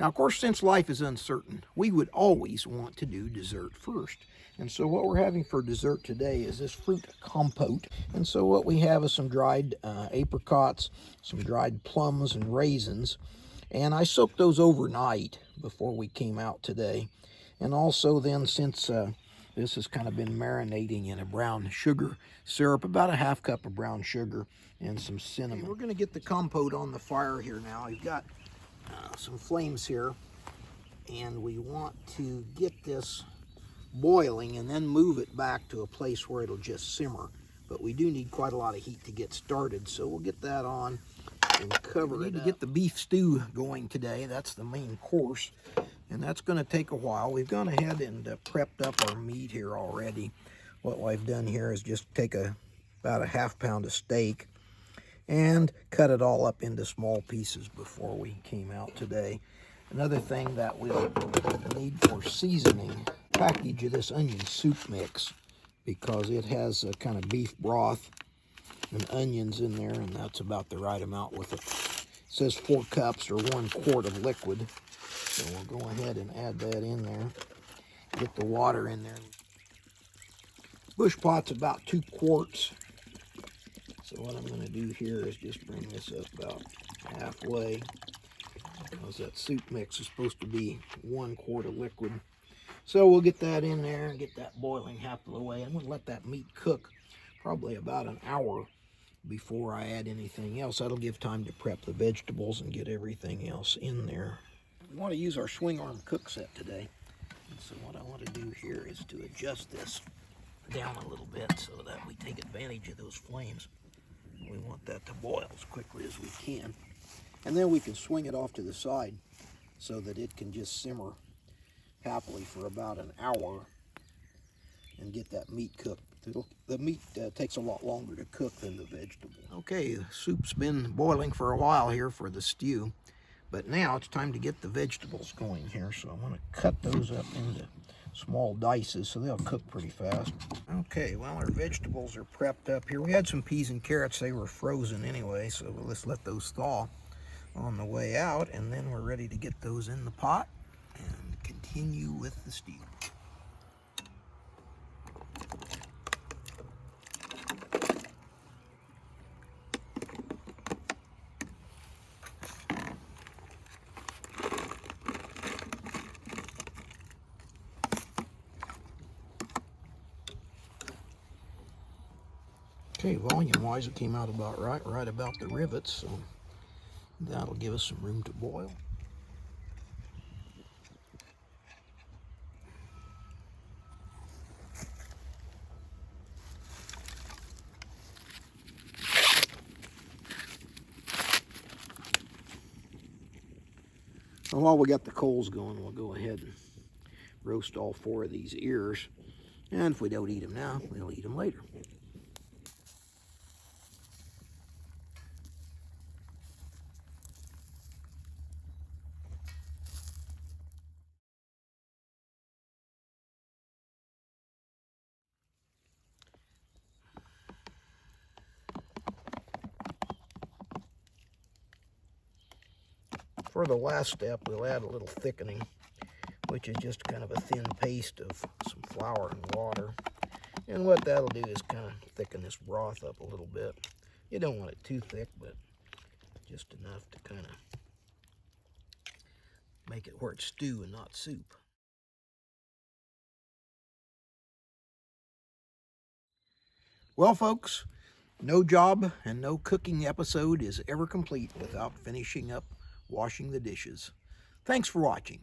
Now, of course, since life is uncertain, we would always want to do dessert first. And so what we're having for dessert today is this fruit compote. And so what we have is some dried apricots, some dried plums and raisins. And I soaked those overnight before we came out today. And also then, since this has kind of been marinating in a brown sugar syrup, about a half cup of brown sugar and some cinnamon. Okay, we're going to get the compote on the fire here now. I've got some flames here, and we want to get this boiling and then move it back to a place where it'll just simmer. But we do need quite a lot of heat to get started, so we'll get that on and cover it. We need to get the beef stew going today. That's the main course, and that's going to take a while. We've gone ahead and prepped up our meat here already. What I've done here is just take about a half pound of steak and cut it all up into small pieces before we came out today. Another thing that we'll need for seasoning, package of this onion soup mix, because it has a kind of beef broth and onions in there, and that's about the right amount with it. It says 4 cups or 1 quart of liquid. So we'll go ahead and add that in there. Get the water in there. Bush pot's about 2 quarts. So what I'm going to do here is just bring this up about halfway, because that soup mix is supposed to be 1 quart of liquid. So we'll get that in there and get that boiling half of the way. I'm going to let that meat cook probably about an hour before I add anything else. That'll give time to prep the vegetables and get everything else in there. We want to use our swing arm cook set today. And so what I want to do here is to adjust this down a little bit so that we take advantage of those flames. We want that to boil as quickly as we can. And then we can swing it off to the side so that it can just simmer happily for about an hour and get that meat cooked. The meat takes a lot longer to cook than the vegetable. Okay, the soup's been boiling for a while here for the stew, but now it's time to get the vegetables going here. So I'm going to cut those up into small dices so they'll cook pretty fast. Okay, well, our vegetables are prepped up here. We had some peas and carrots. They were frozen anyway, so let's let those thaw on the way out, and then we're ready to get those in the pot and continue with the stew. Okay, volume-wise, it came out about right about the rivets, so that'll give us some room to boil. And while we got the coals going, we'll go ahead and roast all 4 of these ears. And if we don't eat them now, we'll eat them later. For the last step, we'll add a little thickening, which is just kind of a thin paste of some flour and water. And what that'll do is kind of thicken this broth up a little bit. You don't want it too thick, but just enough to kind of make it where it's stew and not soup. Well, folks, no job and no cooking episode is ever complete without finishing up washing the dishes. Thanks for watching.